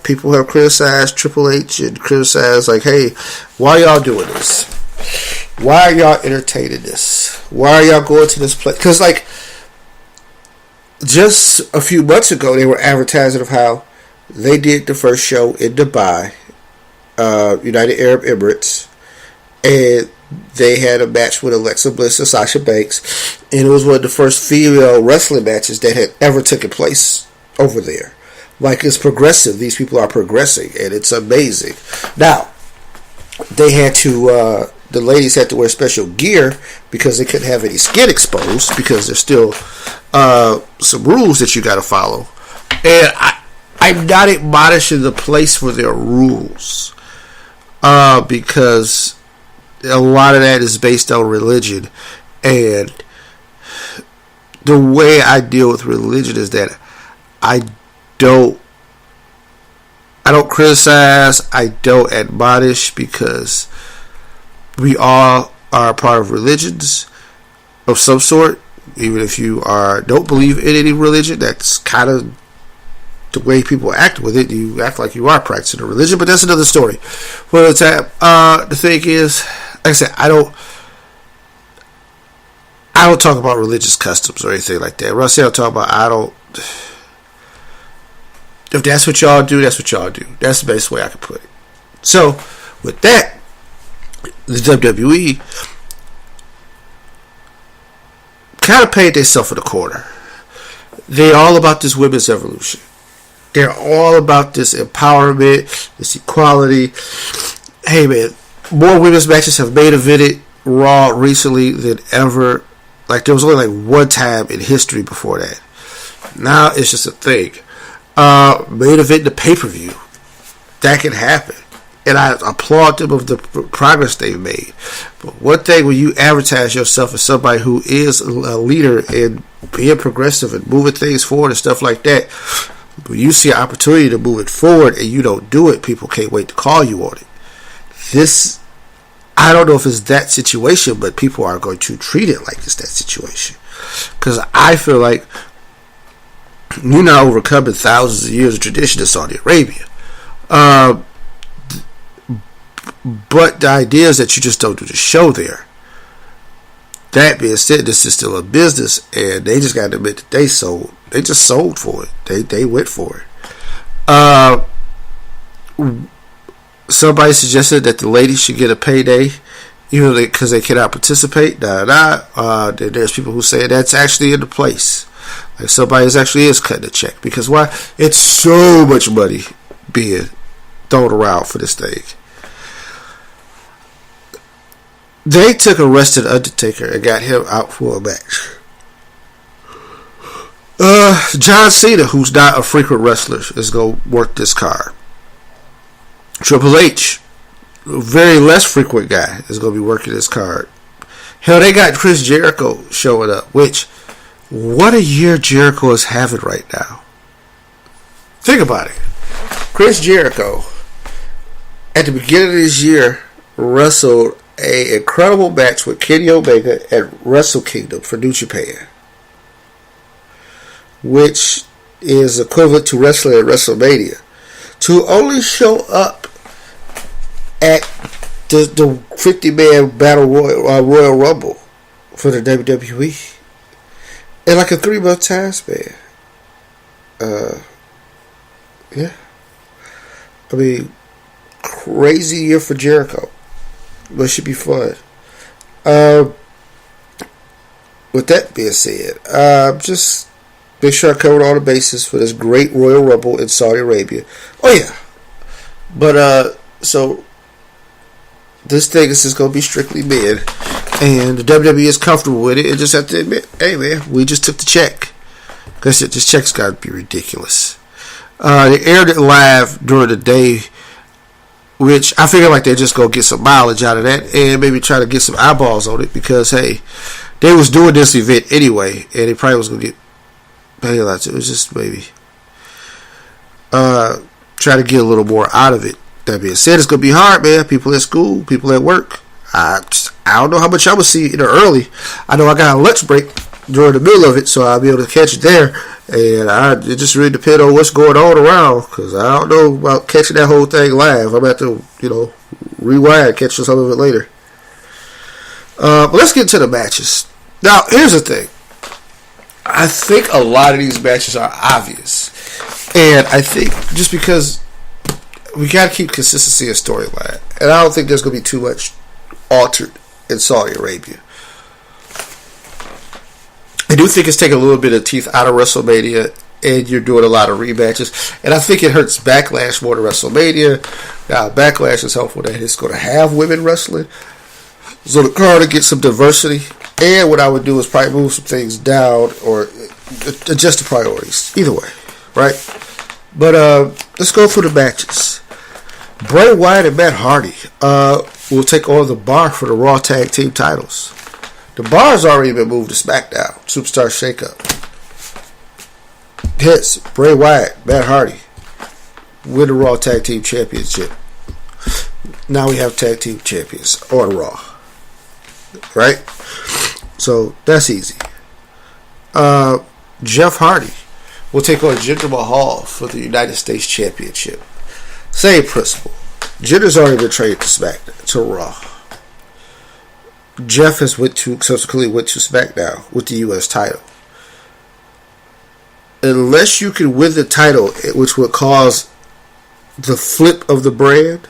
People have criticized Triple H and criticized, like, hey, why are y'all doing this? Why are y'all entertaining this? Why are y'all going to this place? Because, like, just a few months ago, they were advertising of how they did the first show in Dubai, United Arab Emirates, and they had a match with Alexa Bliss and Sasha Banks, and it was one of the first female wrestling matches that had ever taken place over there. Like, it's progressive. These people are progressing, and it's amazing. Now, they had to, the ladies had to wear special gear because they couldn't have any skin exposed, because there's still some rules that you got to follow. And I'm not admonishing the place for their rules, because a lot of that is based on religion, and the way I deal with religion is that I don't criticize, I don't admonish, because we all are a part of religions of some sort. Even if you don't believe in any religion, that's kind of the way people act with it. You act like you are practicing a religion, but that's another story. For the time, the thing is, like I said, I don't talk about religious customs or anything like that. When I say I talk about, if that's what y'all do, that's what y'all do. That's the best way I can put it. So, with that, the WWE kind of paid themselves in the corner. They're all about this women's evolution. They're all about this empowerment, this equality. Hey, man, more women's matches have main evented Raw recently than ever. Like, there was only like one time in history before that. Now it's just a thing. Main event the pay-per-view. That can happen. And I applaud them of the progress they've made. But one thing, when you advertise yourself as somebody who is a leader in being progressive and moving things forward and stuff like that, when you see an opportunity to move it forward and you don't do it, people can't wait to call you on it. This, I don't know if it's that situation, but people are going to treat it like it's that situation. Because I feel like you're not overcoming thousands of years of tradition in Saudi Arabia. But the idea is that you just don't do the show there. That being said, this is still a business, and they just got to admit that they just sold for it. They went for it. Somebody suggested that the ladies should get a payday, even because they cannot participate. There's people who say that's actually in the place. Like, somebody actually is cutting a check, because why? It's so much money being thrown around for this thing. They took a rested Undertaker and got him out for a match. John Cena, who's not a frequent wrestler, is going to work this card. Triple H, a very less frequent guy, is going to be working this card. Hell, they got Chris Jericho showing up, which, what a year Jericho is having right now. Think about it. Chris Jericho, at the beginning of this year, wrestled an incredible match with Kenny Omega at Wrestle Kingdom for New Japan, which is equivalent to wrestling at WrestleMania, to only show up at the 50-man Battle Royal Rumble for the WWE in like a 3-month time span. Yeah. I mean, crazy year for Jericho. But it should be fun. With that being said, just make sure I covered all the bases for this great Royal Rumble in Saudi Arabia. Oh yeah. But so this thing is just gonna be strictly men, and the WWE is comfortable with it. And just have to admit, hey man, we just took the check. Because this check's got to be ridiculous. They aired it live during the day, which I figure like they're just going to get some mileage out of that and maybe try to get some eyeballs on it, because, hey, they was doing this event anyway, and they probably was going to get paid a lot. It was just maybe try to get a little more out of it. That being said, it's going to be hard, man. People at school, people at work. I don't know how much I will see it early. I know I got a lunch break during the middle of it, so I'll be able to catch it there. And it just really depends on what's going on around, because I don't know about catching that whole thing live. I'm going to have to, rewind, catch some of it later. But let's get to the matches. Now, here's the thing. I think a lot of these matches are obvious. And I think just because we got to keep consistency in storyline. And I don't think there's going to be too much altered in Saudi Arabia. I do think it's taking a little bit of teeth out of WrestleMania, and you're doing a lot of rematches. And I think it hurts Backlash more than WrestleMania. Now, Backlash is helpful that it's going to have women wrestling, so the card to get some diversity. And what I would do is probably move some things down or adjust the priorities. Either way, right? But let's go through the matches. Bray Wyatt and Matt Hardy will take on the Bar for the Raw Tag Team titles. The Bar's already been moved to SmackDown. Superstar Shakeup. Hence, Bray Wyatt, Matt Hardy win the Raw Tag Team Championship. Now we have Tag Team Champions on Raw. Right? So, that's easy. Jeff Hardy will take on Jinder Mahal for the United States Championship. Same principle. Jinder's already been traded to SmackDown, to Raw. Jeff has subsequently went to SmackDown with the U.S. title. Unless you can win the title, which would cause the flip of the brand,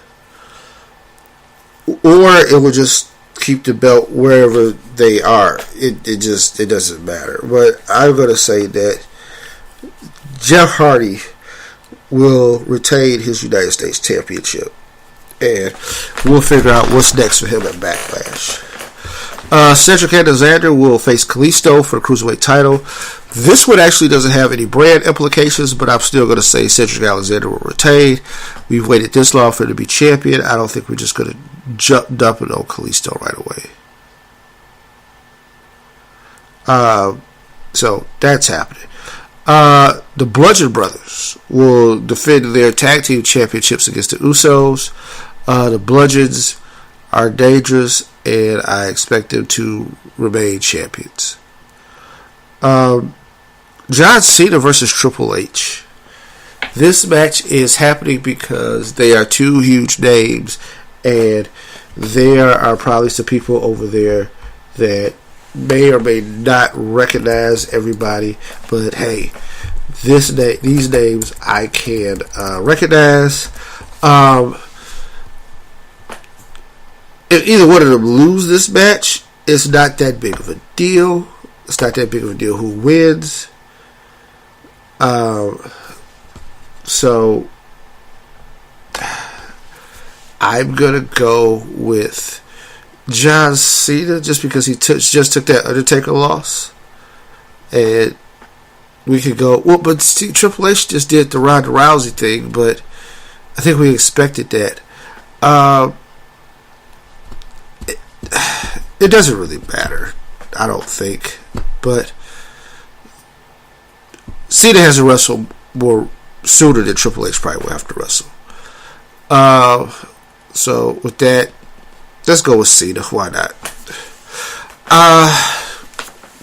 or it would just keep the belt wherever they are. It doesn't matter. But I'm going to say that Jeff Hardy will retain his United States Championship, and we'll figure out what's next for him at Backlash. Cedric Alexander will face Kalisto for the Cruiserweight title. This one actually doesn't have any brand implications, but I'm still going to say Cedric Alexander will retain. We've waited this long for him to be champion. I don't think we're just going to dump it on Kalisto right away. So that's happening. The Bludgeon Brothers will defend their tag team championships against the Usos. The Bludgeons are dangerous, and I expect them to remain champions. John Cena versus Triple H. This match is happening because they are two huge names, and there are probably some people over there that may or may not recognize everybody, but hey, these names I can recognize. If either one of them lose this match, it's not that big of a deal. It's not that big of a deal who wins. So I'm gonna go with John Cena just because he just took that Undertaker loss, and we could go well. But Triple H just did the Ronda Rousey thing, but I think we expected that. It doesn't really matter, I don't think, but Cena has to wrestle more sooner than Triple H probably will have to wrestle. So with that, let's go with Cena. Why not?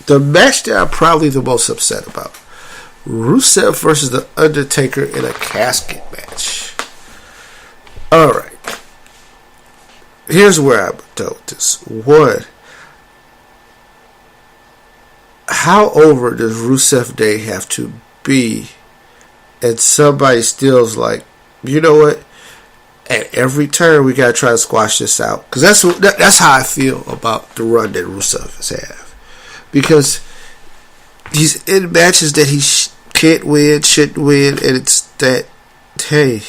The match that I'm probably the most upset about: Rusev versus The Undertaker in a casket match. All right. Here's where I'm done with this. One, how over does Rusev Day have to be? And somebody still's like, you know what? At every turn, we gotta try to squash this out, because that's how I feel about the run that Rusev has had. Because he's in matches that he can't win, shouldn't win, and it's that, hey,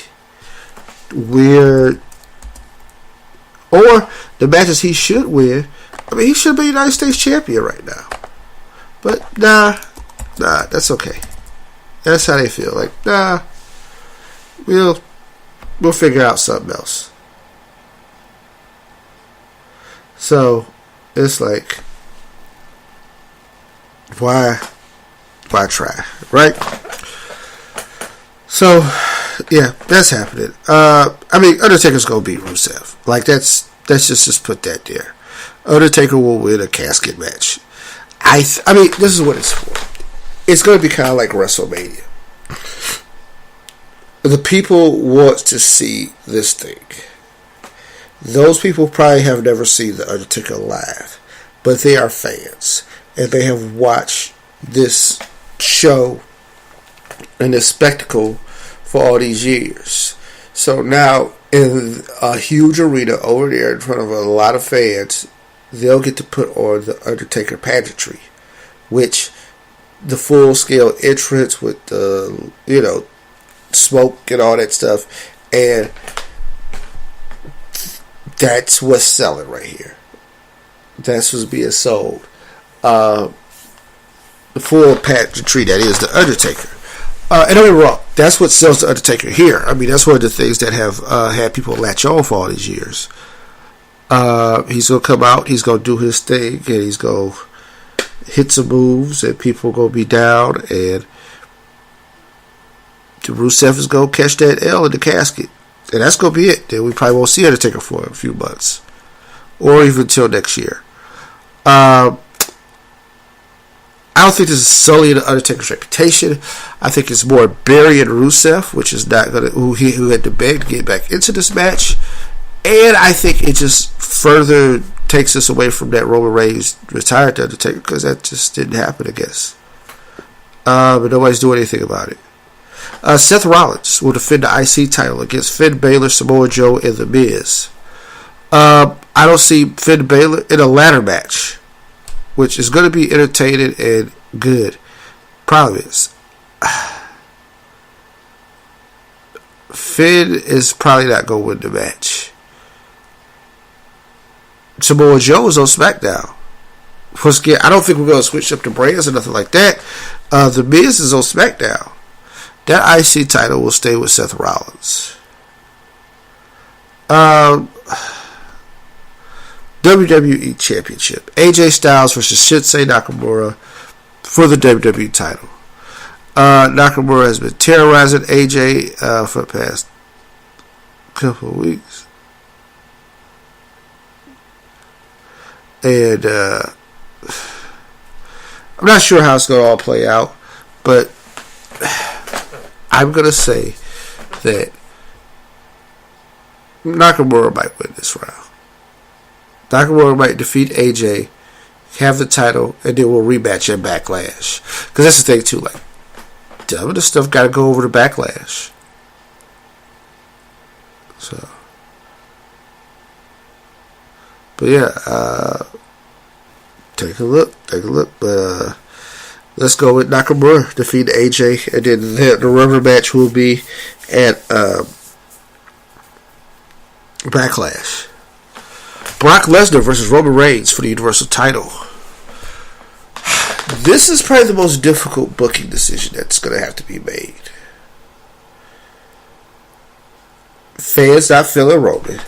or the matches he should win. I mean, he should be United States champion right now. But nah, that's okay. That's how they feel. Like, nah, we'll figure out something else. So it's like, why try, right? So yeah, that's happening. I mean, Undertaker's gonna beat Rusev. Like, let's just put that there. Undertaker will win a casket match. I mean, this is what it's for. It's going to be kind of like WrestleMania. The people want to see this thing. Those people probably have never seen The Undertaker live, but they are fans, and they have watched this show and this spectacle for all these years. So now, in a huge arena over there in front of a lot of fans, they'll get to put on the Undertaker pageantry, which the full-scale entrance with the, smoke and all that stuff, and that's what's selling right here. That's what's being sold. The full pageantry that is the Undertaker. And don't get me wrong, that's what sells the Undertaker here. I mean, that's one of the things that have had people latch on for all these years. He's going to come out, he's going to do his thing, and he's going to hit some moves, and people are going to be down, and Rusev is going to catch that L in the casket. And that's going to be it. Then we probably won't see Undertaker for a few months. Or even until next year. I don't think this is solely the Undertaker's reputation. I think it's more Barry and Rusev, which is not going to, who had to beg to get back into this match. And I think it just further takes us away from that Roman Reigns retired to Undertaker, because that just didn't happen, I guess. But nobody's doing anything about it. Seth Rollins will defend the IC title against Finn Balor, Samoa Joe, and The Miz. I don't see Finn Balor in a ladder match, which is going to be entertaining and good. Problem is, Finn is probably not going to win the match. Samoa Joe is on SmackDown. Once again, I don't think we're going to switch up the brands or nothing like that. The Miz is on SmackDown. That IC title will stay with Seth Rollins. WWE Championship. AJ Styles versus Shinsuke Nakamura for the WWE title. Nakamura has been terrorizing AJ for the past couple of weeks. And I'm not sure how it's going to all play out, but I'm going to say that Nakamura might win this round. Nakamura might defeat AJ, have the title, and then we'll rematch at Backlash. Because that's the thing, too. Like, some of this stuff got to go over to Backlash. So. But yeah, take a look. But let's go with Nakamura defeat AJ, and then the rubber match will be at Backlash. Brock Lesnar versus Roman Reigns for the Universal title. This is probably the most difficult booking decision that's going to have to be made. Fans not feeling Roman.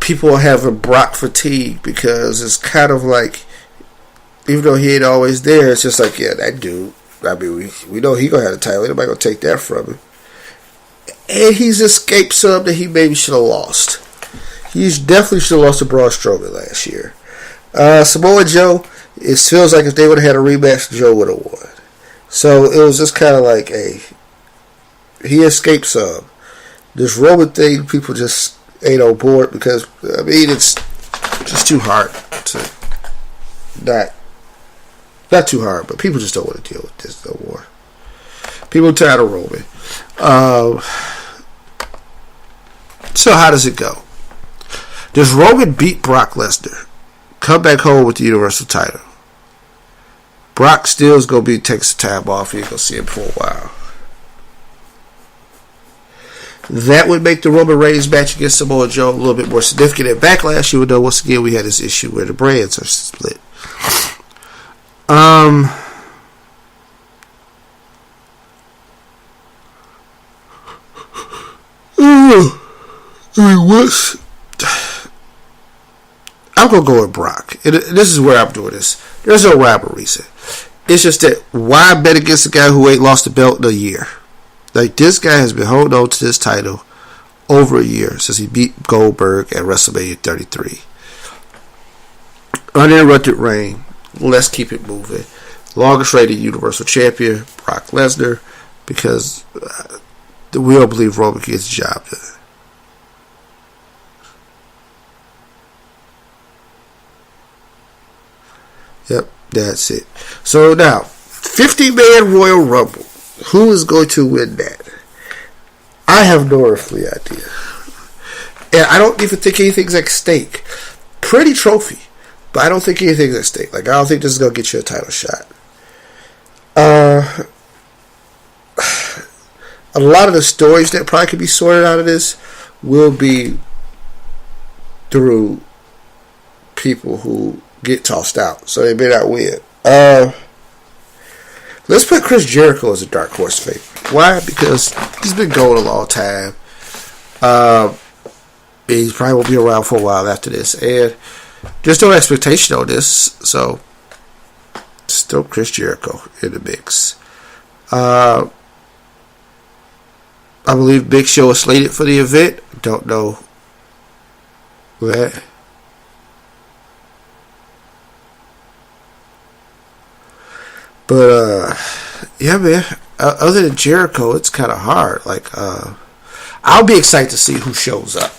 People are having Brock fatigue because it's kind of like, even though he ain't always there, it's just like, yeah, that dude, I mean, we know he going to have the title. Ain't nobody going to take that from him. And he's escaped some that he maybe should have lost. He definitely should have lost to Braun Strowman last year. Samoa Joe, it feels like if they would have had a rematch, Joe would have won. So it was just kind of like, he escaped some. This Roman thing, people just ain't on board because, I mean, it's just too hard to not too hard, but people just don't want to deal with this no more. People are tired of Roman. So how does it go? Does Roman beat Brock Lesnar, come back home with the Universal title? Brock still is going to take some time off. You ain't going to see him for a while. That would make the Roman Reigns match against Samoa Joe a little bit more significant. At Backlash, you would know once again we had this issue where the brands are split. I'm going to go with Brock. And this is where I'm doing this. There's no rhyme or reason. It's just that why bet against a guy who ain't lost the belt in a year? Like, this guy has been holding on to this title over a year since he beat Goldberg at WrestleMania 33. Uninterrupted reign. let's keep it moving. Longest reigning Universal Champion, Brock Lesnar, because we don't believe Roman gets the job done. Yep, that's it. So now, 50-man Royal Rumble. Who is going to win that? I have no earthly idea. And I don't even think anything's at stake. Pretty trophy, but I don't think anything's at stake. Like, I don't think this is going to get you a title shot. A lot of the stories that probably could be sorted out of this will be through people who get tossed out, so they may not win. Let's put Chris Jericho as a dark horse favorite. Why? Because he's been going a long time. He probably won't be around for a while after this, and there's no expectation on this, so still Chris Jericho in the mix. I believe Big Show is slated for the event. Don't know that. But, yeah, man. Other than Jericho, it's kind of hard. Like, I'll be excited to see who shows up.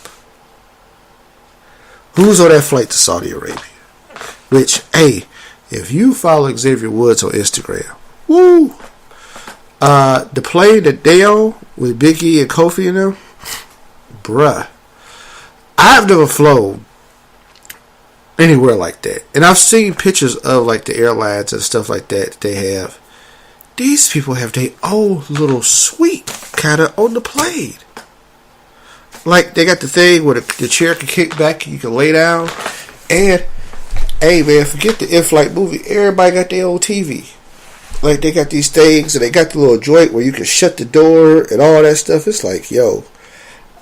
Who's on that flight to Saudi Arabia? Which, hey, if you follow Xavier Woods on Instagram, woo! The plane that they on with Big E and Kofi and them, bruh. I've never flown anywhere like that. And I've seen pictures of like the airlines and stuff like that they have. These people have their own little suite kind of on the plane. Like, they got the thing where the chair can kick back and you can lay down. And, hey man, forget the in-flight movie. Everybody got their own TV. Like, they got these things and they got the little joint where you can shut the door and all that stuff. It's like, yo,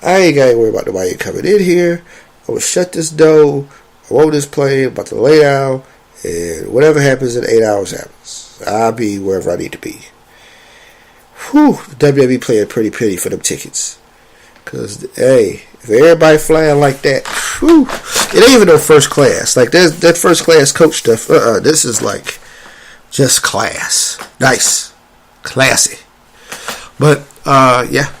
I ain't got to worry about nobody coming in here. I'm going to shut this door. I'm on this plane. I'm about to lay down. And whatever happens in 8 hours happens. I'll be wherever I need to be. Whew, WWE playing pretty penny for them tickets. Because, hey, if everybody flying like that, whew, it ain't even no first class. Like, that first class coach stuff, this is like just class. Nice. Classy. But, yeah.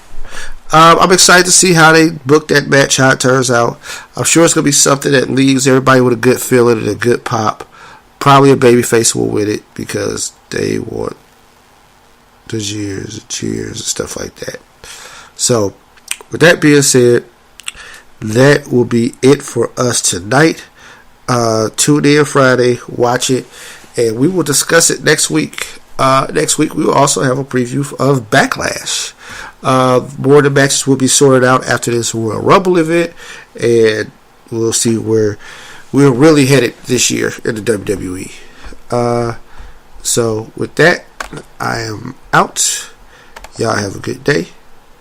I'm excited to see how they book that match, how it turns out. I'm sure it's going to be something that leaves everybody with a good feeling and a good pop. Probably a babyface will win it because they want the cheers and stuff like that. So, with that being said, that will be it for us tonight. Tune in Friday, watch it, and we will discuss it next week. Next week, we will also have a preview of Backlash. More of the matches will be sorted out after this Royal Rumble event, and we'll see where we're really headed this year in the WWE. So, with that, I am out. Y'all have a good day.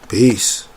Peace.